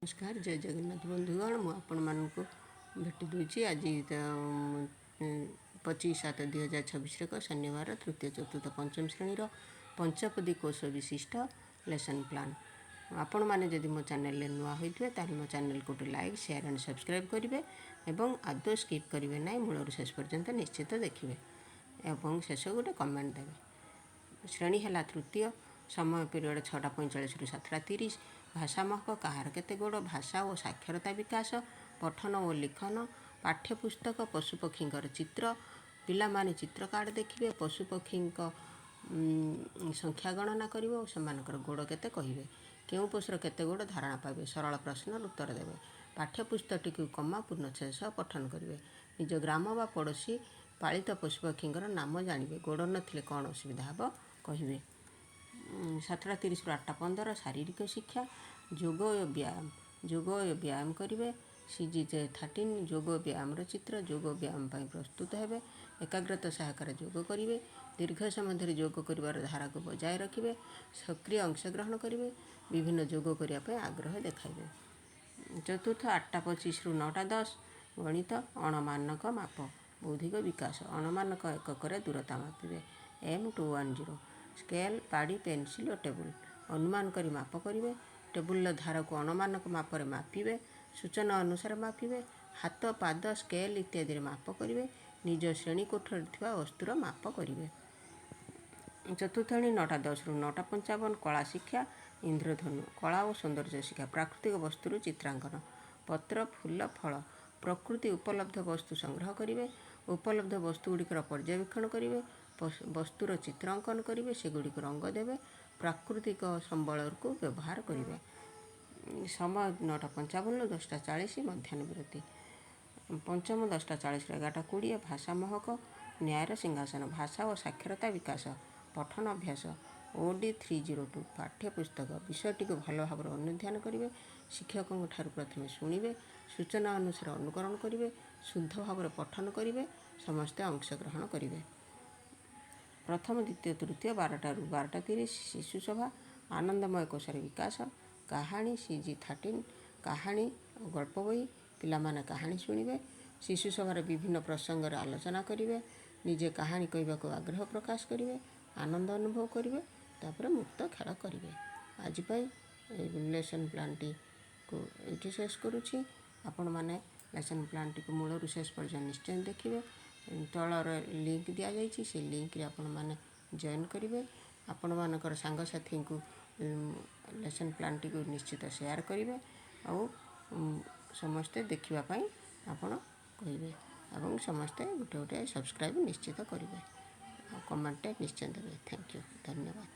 नमस्कार जय जगन्नाथ बंधुगण मु आपण मानक भेटी दूची आज 25/7/2026 शनिवार तृतीय चतुर्थ पंचम श्रेणी पंचपदी कोश विशिष्ट लेसन प्लान। आपण माने जदि मो चैनल नुआ होइतबे ताले मो चैनल को लाइक शेयर एंड सब्सक्राइब करेंगे एवं आदौ स्किप करेंगे ना मूलर शेष पर्यंत निश्चित देखिए एवं शेष गोटे कमेंट देवे। श्रेणी है तृतीय समय पीरियड 6:45 रु 7:30 भाषा महक कहार केते गोड़ भाषा और साक्षरता विकास पठन और लिखन पाठ्यपुस्तक पशुपक्षी चित्र पिला माने चित्र कार्ड देखिए पशुपक्षी संख्या गणना करेंगे और से गोड़ केते कहिबे केउ पशुर केते गोड़ धारणा पाइबे सरल प्रश्न उत्तर देवे पाठ्यपुस्तक टी कमा पूर्णच्छेद पठन करेंगे निज ग्राम व पड़ोशी पालित पशुपक्षी नाम जानवे गोड़ नथिले कौन असुविधा हे कहिबे। 7:30 रु 8:15 शारीरिक शिक्षा योग और व्यायाम करेंगे सीजी 13 योग व्यायाम चित्र योग व्यायाम प्रस्तुत हेबे एकाग्रता सहायक योग करेंगे दीर्घ समय धरी योग कर धारा को बजाय रखिए सक्रिय अंशग्रहण करेंगे विभिन्न योग करने आग्रह देखाइबे। चतुर्थ 8:25 रु 9:10 गणित अणमानक माप बौद्धिक विकास अणमानक एकक दूरता मापिबे M210 स्केल पाड़ी पेनसिल और टेबुल अनुमान करी माप करेंगे टेबुल धारा को अणमानक मापर मापिबे सूचना अनुसार मापिबे हाथ पाद स्केल इत्यादि माप करेंगे निज श्रेणी कोठरी वस्तुर माप करेंगे। चतुर्थणी 9:10 रु 9:55 कला शिक्षा इंद्रधनु कला और सौंदर्य शिक्षा प्राकृतिक वस्तुर चित्रांकन पत्र फूल फल प्रकृति उपलब्ध वस्तु संग्रह करेंगे उपलब्ध वस्तुगुड़िकर पर्यवेक्षण करेंगे वस्तुर चित्र अंकन करेंगे सेगुड़ी रंग देवे प्राकृतिक संबल को व्यवहार करेंगे। समय 9:55 10:40 मध्याह्न विरति पंचम 10:40 11:20 भाषा महक न्यायर सिंहासन भाषा और साक्षरता विकास पठन अभ्यास OD 302 पाठ्यपुस्तक विषयटी को भल भाव अनुध्यान करेंगे शिक्षकों प्रथम शुणे सूचना अनुसार अनुकरण करेंगे शुद्ध भाव पठन करेंगे समस्ते अंशग्रहण करेंगे। प्रथम द्वितीय तृतीय 12 रु 12:30 शिशु सभा आनंदमय कोशर विकास कहानी CG 13 कहानी गल्प बही पिलामाने कहानी शुणिबे शिशु सभार विभिन्न प्रसंग आलोचना करेंगे निजे कहानी कहवाक आग्रह प्रकाश करेंगे आनंद अनुभव करेंगे तापर मुक्त खेल करेंगे। आज लेसन प्लान टी को ये शेष करुँची आपण मैंने लेसन प्लान टी को मूलर शेष पर्यटन निश्चय देखिए तलर लिंक दि जाइए से लिंक रे आपण मैंने जॉइन करेंगे आपण मानकर सांगसाथी को लेसन प्लान टी को निश्चित शेयर करेंगे और समस्ते देखापी आपण कहे और समस्ते गोटे गोटे सब्सक्राइब निश्चित करेंगे कमेंट निश्चय देवे। थैंक यू धन्यवाद।